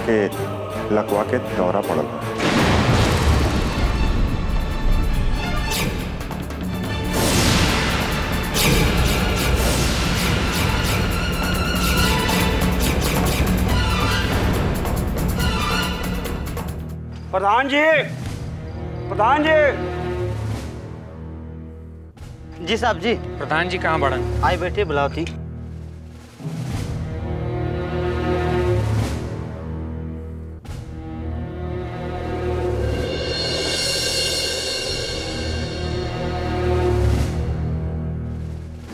के लकवा के दौरा पड़ल बा। प्रधान जी, प्रधान जी। जी साहब जी। प्रधान जी कहाँ बढ़न? आई बैठे बुलावती।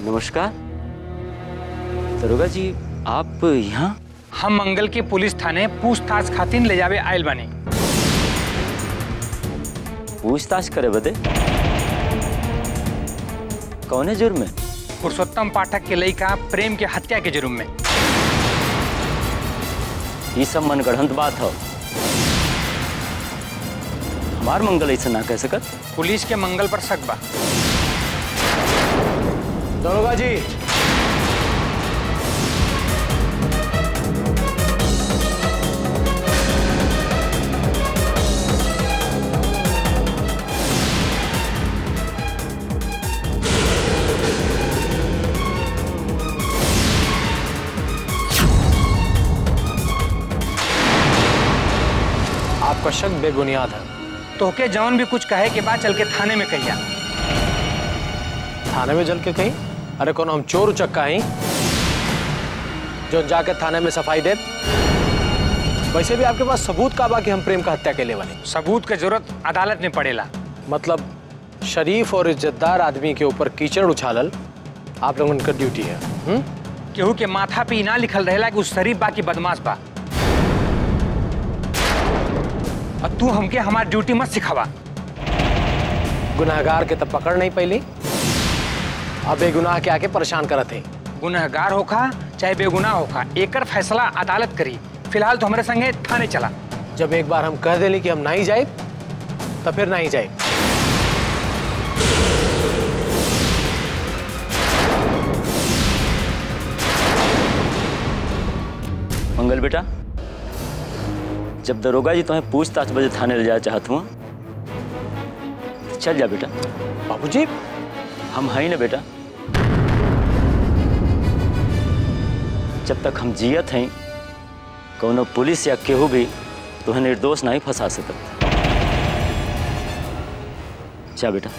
नमस्कार दरोगा जी, आप यहाँ? हम मंगल के पुलिस थाने पूछताछ खातिर ले जावे आयल बने। पूछताछ करे बदे? कौने जुर्म में? पुरुषोत्तम पाठक के लड़का प्रेम के हत्या के जुर्म में। ये सब मनगढ़ंत बात हो। हमार मंगल ऐसा ना कह सकत। पुलिस के मंगल पर शक बा। दरोगा जी, आपका शक बेबुनियाद है। तोहके जौन भी कुछ कहे के बाद चल के थाने में कहिया। थाने में जल के कहीं? अरे कौन हम चोर उचक्का हैं जो जाके थाने में सफाई दे? वैसे भी आपके पास सबूत का बा कि हम प्रेम का हत्या के लिए बने? सबूत की जरूरत अदालत में पड़ेला। मतलब शरीफ और इज्जतदार आदमी के ऊपर कीचड़ उछालल आप लोगों का ड्यूटी है। केहू के माथा पे ना लिखल रहेला कि उस शरीफ बा की बदमाश बा। और तू हमके हमार ड्यूटी मत सिखावा। गुनाहगार के तब पकड़ नहीं पैली, अब बेगुनाह के आके परेशान करत है। गुनाहगार होखा चाहे बेगुनाह होखा, एकर फैसला अदालत करी। फिलहाल तो हमारे संगे थाने चला। जब एक बार हम कह देली कि हम नहीं जाए तो फिर नहीं जाए। मंगल बेटा, जब दरोगा जी तुम्हें पूछताछ बजे थाने ले जाना चाहत हुआ, चल जा बेटा। बाबूजी, हम हैं ना बेटा। जब तक हम जियत हैं, कौनो पुलिस या केहू भी तुम्हें निर्दोष नहीं फंसा सकता। जा बेटा।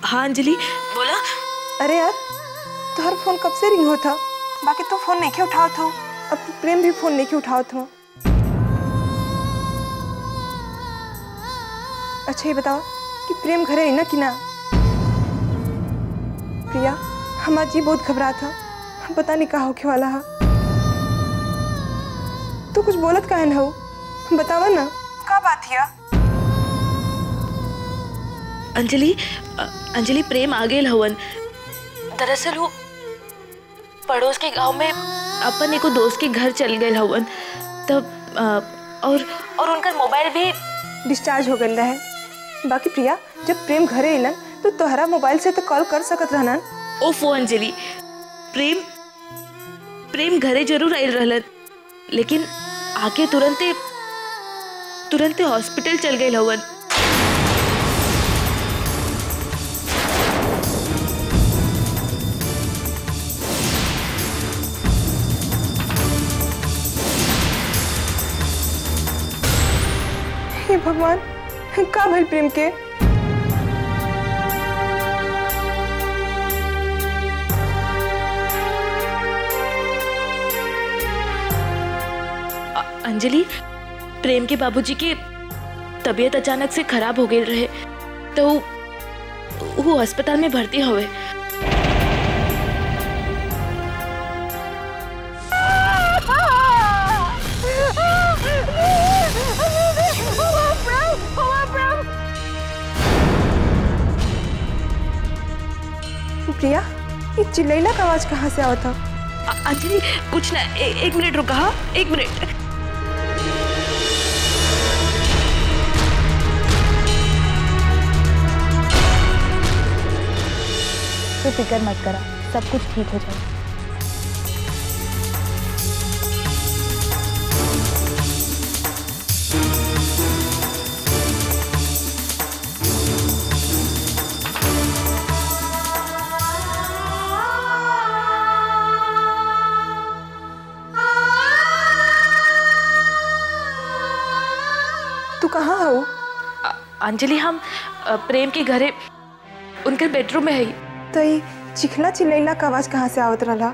हाँ अंजलि बोला। अरे यार तुम्हारा फोन कब से रिंग होता, बाकी तू फोन नहीं उठाओ था, अब प्रेम भी फोन नहीं उठाओ था। अच्छा ये बताओ कि प्रेम घरे है ना कि ना? प्रिया हमारा जी बहुत घबरा था, पता नहीं कहा होके वाला है। तू कुछ बोलत काहे न हो, बतावा ना का बात है? अंजलि प्रेम आ गए हवन। दरअसल वो पड़ोस के गांव में अपन एको दोस्त के घर चल गए हवन, तब और उनका मोबाइल भी डिस्चार्ज हो गया है। बाकी प्रिया जब प्रेम घरे अलन तो तोहरा मोबाइल से तो कॉल कर सकत रहना। ओफो अंजलि, प्रेम घरे जरूर आयल रहलन, लेकिन आके तुरंते हॉस्पिटल चल गए हवन। हे भगवान, का भइल प्रेम के? अंजलि, प्रेम के बाबूजी की तबीयत अचानक से खराब हो गई रहे, तो वो अस्पताल में भर्ती हुए। प्रिया ये चिल्लैला का आवाज कहाँ से आवता? अंजलि कुछ ना, एक मिनट रुका। हाँ 1 मिनट। तो फिक्र मत करा, सब कुछ ठीक हो जाएगा। तू कहाँ हो? अंजलि हम प्रेम के घरे उनके बेडरूम में है। तो ये चिखला चिल्लैला का आवाज कहाँ से आवत रहा?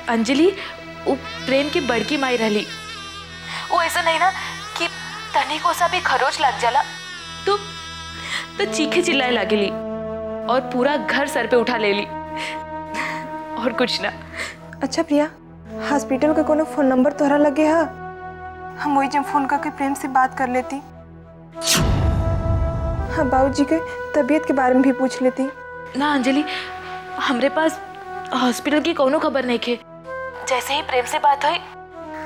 अंजलि वो प्रेम की बड़की माई रही। वो ऐसा नहीं ना कि तनी को सा भी खरोच लग जाला तो चीखे चिल्लाए लगेली और पूरा घर सर पे उठा ले ली, और कुछ ना। अच्छा प्रिया, हॉस्पिटल का कोनो फोन नंबर तोहरा लगे है? हम वही जब फोन करके प्रेम से बात कर लेती। हाँ बाबूजी के तबीयत के बारे में भी पूछ लेती। ना अंजलि, हमरे पास हॉस्पिटल की कोनो खबर नहीं खे। जैसे ही प्रेम से बात हुई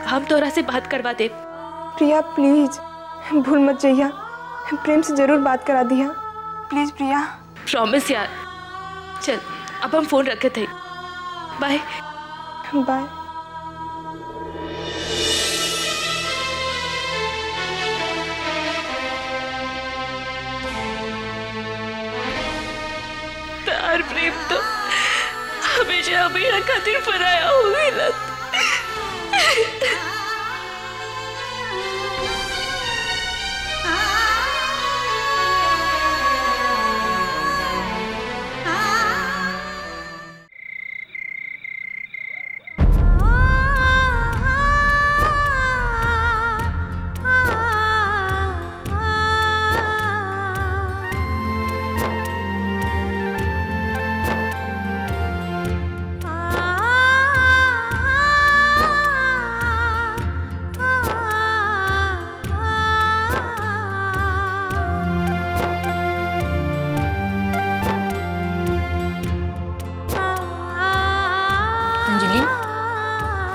हम तोरा से बात करवा दे। प्रिया प्लीज भूल मत जाइया, प्रेम से जरूर बात करा दिया प्लीज प्रिया। प्रॉमिस यार। चल अब हम फोन रखे थे। Bye bye. तार प्रेम तो हमेशा हमेशा खातिर पराया हो गया।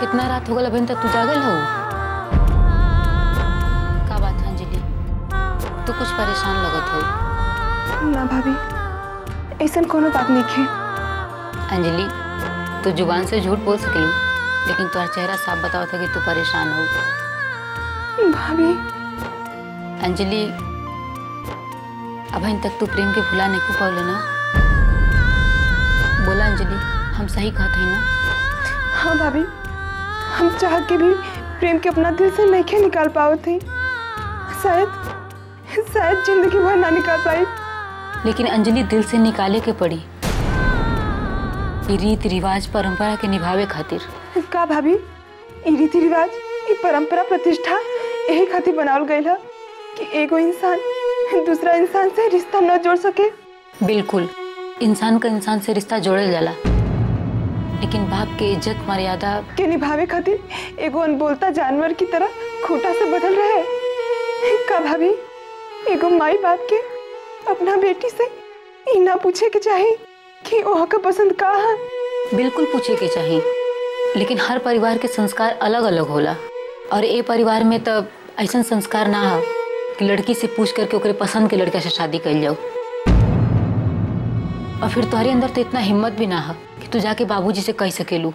इतना रात हो गल अभी तक तू जागल हो? का बात है अंजलि, तू कुछ परेशान लगत हो? ना भाभी, ऐसा कोनो बात नहीं है। अंजलि तू जुबान से झूठ बोल सकेलू, लेकिन तुम्हारा चेहरा साफ बताओ था कि तू परेशान हो। भाभी अंजलि अभी तक तू प्रेम के भुला नहीं को पाले ना? बोला अंजलि, हम सही कहते हैं ना? हाँ भाभी, हम चाह के भी प्रेम के अपना दिल से नहीं निकाल पाओ थे। शायद जिंदगी भर ना निकाल पाई। लेकिन अंजलि दिल से निकाले के पड़ी, ये रीति रिवाज परंपरा के निभावे खातिर। का भाभी, ये रीति रिवाज, ये परंपरा प्रतिष्ठा यही खातिर बनावल गई है कि एगो इंसान दूसरा इंसान से रिश्ता न जोड़ सके। बिल्कुल, इंसान का इंसान से रिश्ता जोड़ल जाला, लेकिन बाप के इज्जत मर्यादा के निभावे खातिर एगो अनबोलता जानवर की तरह खूंटा से बदल रहे। का भाभी, एगो माई बाप के अपना बेटी से ई ना पूछे के चाहिए कि ओहा का पसंद का है? बिल्कुल पूछे के चाहिए, लेकिन हर परिवार के संस्कार अलग अलग होला, और ए परिवार में तो ऐसा संस्कार ना है कि लड़की से पूछ करके ओकरे पसंद के लड़का से शादी कर जाओ। और फिर तुम्हारे अंदर तो इतना हिम्मत भी ना है कि तू जाके बाबूजी से कह सकेलू।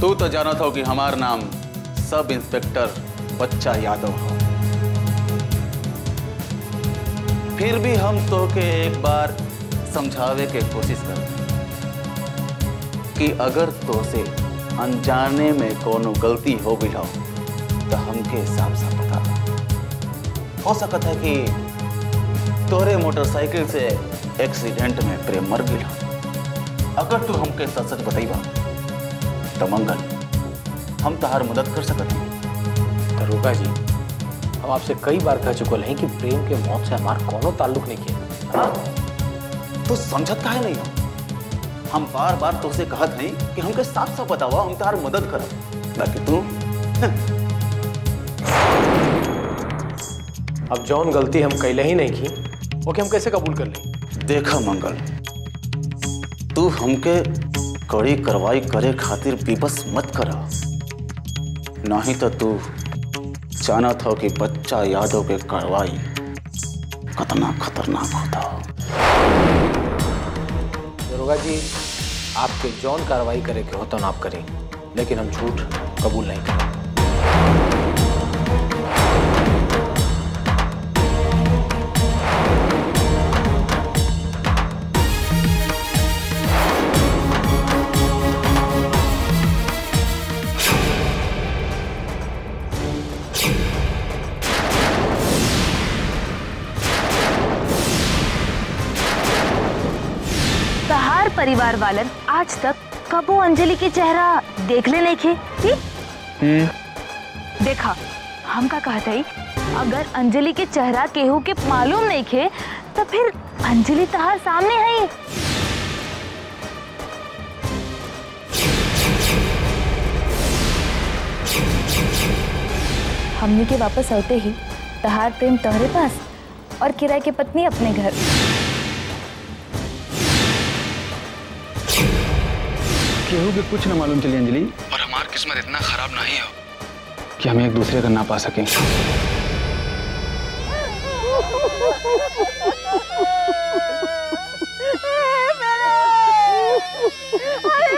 तू तो जाना था कि हमार नाम सब इंस्पेक्टर बच्चा यादव हो। फिर भी हम तो के एक बार समझावे के कोशिश कर कि अगर तो से अनजाने में कोनो गलती हो गई हो तो हमके हिसाब से बता। हो सकता है कि तोरे मोटरसाइकिल से एक्सीडेंट में प्रेम मर गई हो। अगर तू हमके सच सच बताइबा तो मंगल हम तहार मदद कर सकते हैं। दरोगा जी, हम आपसे कई बार कह चुके हैं कि प्रेम के मौत से हमारा कोनो ताल्लुक नहीं किया। तो समझत काहे नहीं हो? हम बार बार तुझसे कहत हैं कि हमके साफ साफ बतावा, हम तहार मदद करब। बाकी तू अब जौन गलती हम कैले ही नहीं की वो कि हम कैसे कबूल कर लें? देखा मंगल, तू हमके कड़ी कार्रवाई करे खातिर विवश मत करा, नहीं तो तू जाना था कि बच्चा यादव के कार्रवाई कितना खतरनाक होता। दरोगा जी, आपके जौन कार्रवाई करे के होता ना आप करें, लेकिन हम झूठ कबूल नहीं करें। परिवार वालन आज तक कबो अंजलि के चेहरा देख ले नहीं खे? देखा, हम का कहते ही अगर अंजलि के चेहरा केहू के मालूम नहीं खे तो फिर अंजलि तहार सामने है। हमने के वापस आते ही तहार प्रेम तोहरे पास और किराए की पत्नी अपने घर। केहू भी कुछ न मालूम चली अंजलि, और हमारी किस्मत इतना खराब नहीं हो कि हम एक दूसरे का ना पा सकें। अरे